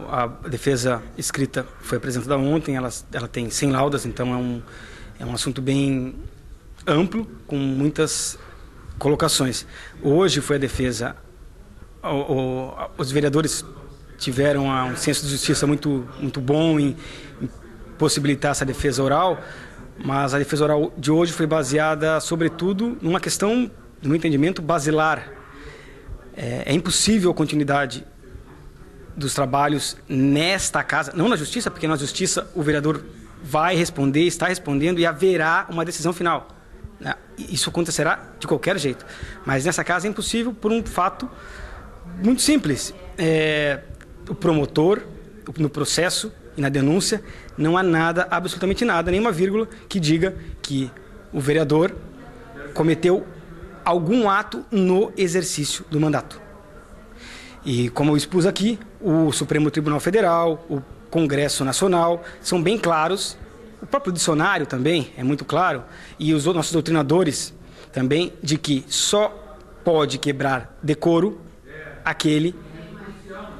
A defesa escrita foi apresentada ontem, ela tem 100 laudas, então é um assunto bem amplo, com muitas colocações. Hoje foi a defesa, os vereadores tiveram um senso de justiça muito bom em possibilitar essa defesa oral, mas a defesa oral de hoje foi baseada, sobretudo, numa questão, no meu entendimento, basilar. É impossível a continuidade dos trabalhos nesta casa, não na justiça, porque na justiça o vereador vai responder, está respondendo e haverá uma decisão final. Isso acontecerá de qualquer jeito. Mas nessa casa é impossível por um fato muito simples. O promotor, no processo e na denúncia, não há nada, absolutamente nada, nenhuma vírgula que diga que o vereador cometeu algum ato no exercício do mandato. E como eu expus aqui, o Supremo Tribunal Federal, o Congresso Nacional são bem claros, o próprio dicionário também é muito claro, e os nossos doutrinadores também, de que só pode quebrar decoro aquele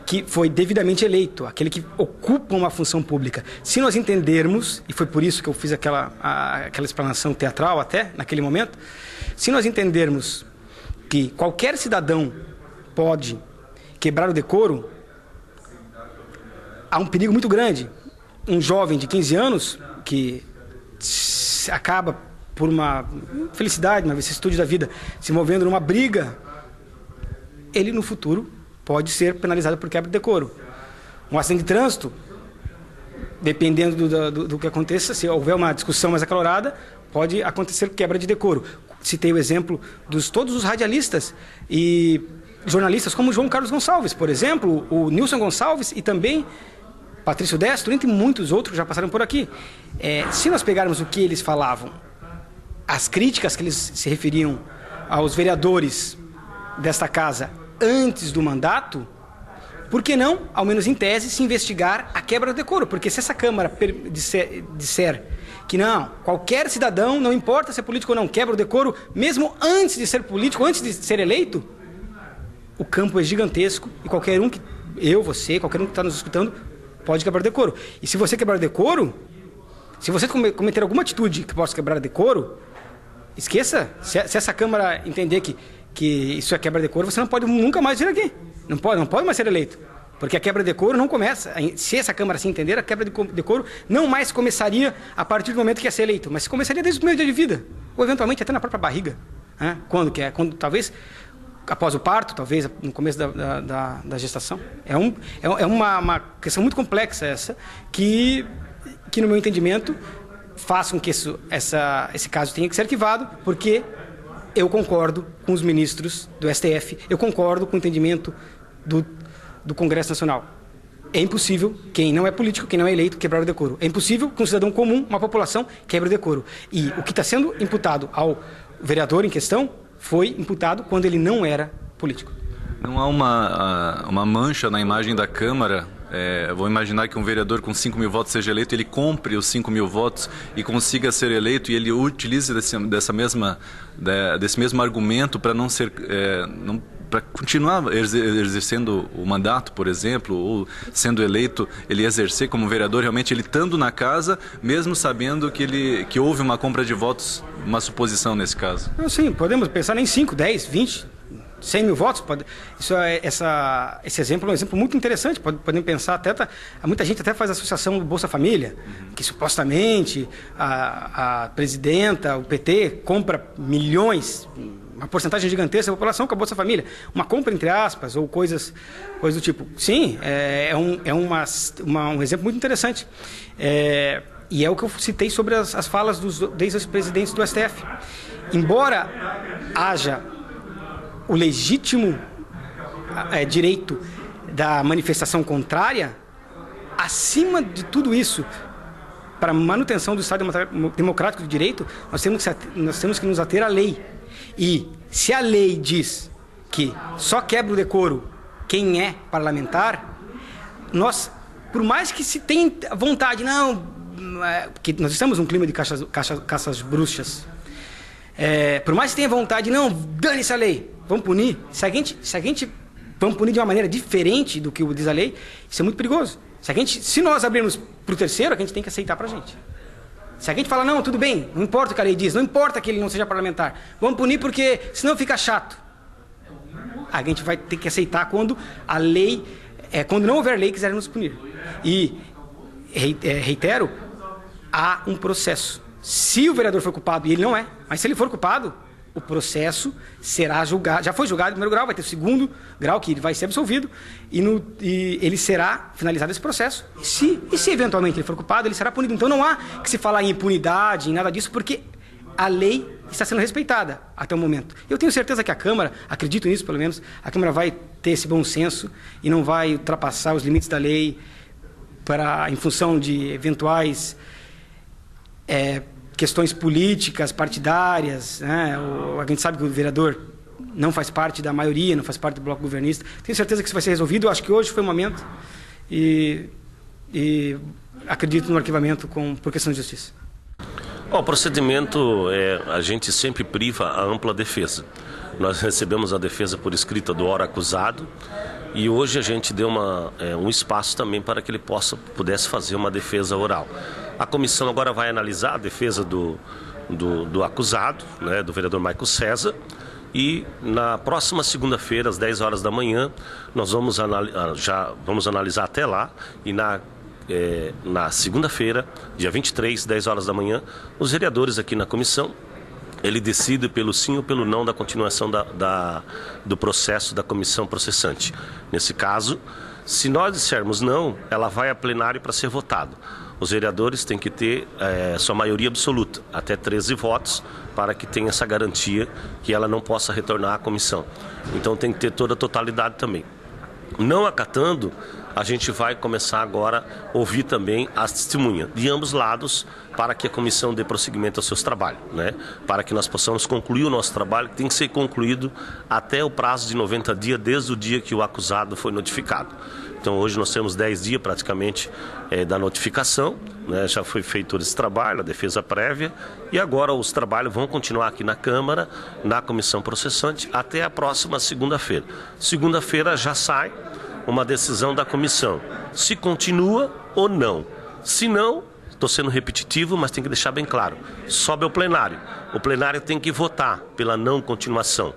que foi devidamente eleito, aquele que ocupa uma função pública. Se nós entendermos, e foi por isso que eu fiz aquela explanação teatral até, naquele momento, se nós entendermos que qualquer cidadão pode quebrar o decoro, há um perigo muito grande. Um jovem de 15 anos que acaba por uma felicidade, uma vicissitude da vida, se movendo numa briga, ele no futuro pode ser penalizado por quebra de decoro. Um acidente de trânsito, dependendo do que aconteça, se houver uma discussão mais acalorada, pode acontecer quebra de decoro. Citei o exemplo de todos os radialistas e jornalistas como João Carlos Gonçalves, por exemplo, o Nilson Gonçalves e também Patrício Destro, entre muitos outros que já passaram por aqui. Se nós pegarmos o que eles falavam, as críticas que eles se referiam aos vereadores desta casa antes do mandato, por que não, ao menos em tese, se investigar a quebra do decoro? Porque se essa Câmara disser que não, qualquer cidadão, não importa se é político ou não, quebra o decoro, mesmo antes de ser político, antes de ser eleito, o campo é gigantesco e qualquer um, você, qualquer um que está nos escutando, pode quebrar o decoro. E se você quebrar o decoro, se você cometer alguma atitude que possa quebrar o decoro, esqueça, se essa Câmara entender que isso é quebra de decoro, você não pode nunca mais vir aqui. Não pode mais ser eleito. Porque a quebra de decoro não começa. Se essa Câmara se entender, a quebra de decoro não mais começaria a partir do momento que ia ser eleito, mas começaria desde o primeiro dia de vida. Ou eventualmente até na própria barriga. Quando que é? Quando, talvez após o parto, talvez no começo da gestação. É uma questão muito complexa essa, que no meu entendimento faz com que esse caso tenha que ser arquivado, porque eu concordo com os ministros do STF, eu concordo com o entendimento do Congresso Nacional. É impossível, quem não é político, quem não é eleito, quebrar o decoro. É impossível que um cidadão comum, uma população, quebre o decoro. E o que está sendo imputado ao vereador em questão foi imputado quando ele não era político. Não há uma mancha na imagem da Câmara? Vou imaginar que um vereador com 5.000 votos seja eleito, ele compre os 5.000 votos e consiga ser eleito, e ele utilize desse mesmo argumento para não ser... para continuar exercendo o mandato, por exemplo, ou sendo eleito, ele exercer como vereador, realmente ele estando na casa, mesmo sabendo que houve uma compra de votos, uma suposição nesse caso. Sim, podemos pensar em 5, 10, 20, 100 mil votos. Esse exemplo é um exemplo muito interessante. Podemos pensar até... Muita gente até faz associação do Bolsa Família, que supostamente a presidenta, o PT, compra milhões, uma porcentagem gigantesca da população com a Bolsa Família. Uma compra, entre aspas, ou coisas do tipo. Sim, é um exemplo muito interessante. E é o que eu citei sobre as falas dos ex-presidentes do STF. Embora haja o legítimo direito da manifestação contrária, acima de tudo isso, para a manutenção do Estado democrático de direito, nós temos que nos ater à lei. E se a lei diz que só quebra o decoro quem é parlamentar, nós, por mais que se tenha vontade, porque nós estamos num clima de caças bruxas, por mais que tenha vontade, dane-se a lei, vamos punir. Se a gente vamos punir de uma maneira diferente do que diz a lei, isso é muito perigoso. Se nós abrirmos para o terceiro, a gente tem que aceitar para a gente. Se a gente falar, não, tudo bem, não importa o que a lei diz, não importa que ele não seja parlamentar, vamos punir porque senão fica chato. A gente vai ter que aceitar quando a lei, quando não houver lei, quiser nos punir. E, reitero, há um processo. Se o vereador for culpado, e ele não é, mas se ele for culpado, o processo será julgado, já foi julgado em primeiro grau, vai ter o segundo grau, que ele vai ser absolvido, e ele será finalizado esse processo. E se eventualmente ele for culpado, ele será punido. Então não há que se falar em impunidade, em nada disso, porque a lei está sendo respeitada até o momento. Eu tenho certeza que a Câmara, acredito nisso pelo menos, a Câmara vai ter esse bom senso e não vai ultrapassar os limites da lei em função de eventuais questões políticas, partidárias, né? A gente sabe que o vereador não faz parte da maioria, não faz parte do bloco governista. Tenho certeza que isso vai ser resolvido. Eu acho que hoje foi o momento e acredito no arquivamento por questão de justiça. O procedimento, a gente sempre priva a ampla defesa. Nós recebemos a defesa por escrita do ora acusado e hoje a gente deu um espaço também para que ele pudesse fazer uma defesa oral. A comissão agora vai analisar a defesa do acusado, né, do vereador Maico César, e na próxima segunda-feira, às 10 horas da manhã, nós vamos analisar até lá, e na segunda-feira, dia 23, 10 horas da manhã, os vereadores aqui na comissão, ele decide pelo sim ou pelo não da continuação do processo da comissão processante. Nesse caso, se nós dissermos não, ela vai a plenário para ser votada. Os vereadores têm que ter sua maioria absoluta, até 13 votos, para que tenha essa garantia que ela não possa retornar à comissão. Então tem que ter toda a totalidade também. Não acatando, a gente vai começar agora a ouvir também as testemunhas de ambos lados para que a comissão dê prosseguimento aos seus trabalhos, né? Para que nós possamos concluir o nosso trabalho, que tem que ser concluído até o prazo de 90 dias, desde o dia que o acusado foi notificado. Então hoje nós temos 10 dias praticamente da notificação, né? Já foi feito todo esse trabalho, a defesa prévia, e agora os trabalhos vão continuar aqui na Câmara, na comissão processante, até a próxima segunda-feira. Segunda-feira já sai uma decisão da comissão, se continua ou não. Se não, estou sendo repetitivo, mas tem que deixar bem claro, sobe ao plenário. O plenário tem que votar pela não continuação.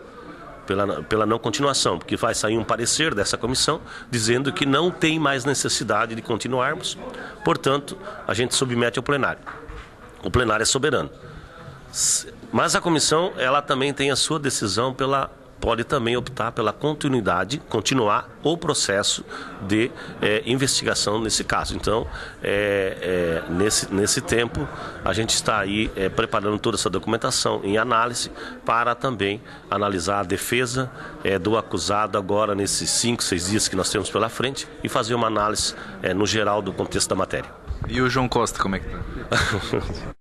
Pela não continuação, porque vai sair um parecer dessa comissão dizendo que não tem mais necessidade de continuarmos, portanto, a gente submete ao plenário. O plenário é soberano. Mas a comissão, ela também tem a sua decisão pode também optar pela continuar o processo de investigação nesse caso. Então, nesse tempo, a gente está aí preparando toda essa documentação em análise para também analisar a defesa do acusado agora nesses 5, 6 dias que nós temos pela frente e fazer uma análise no geral do contexto da matéria. E o João Costa, como é que está?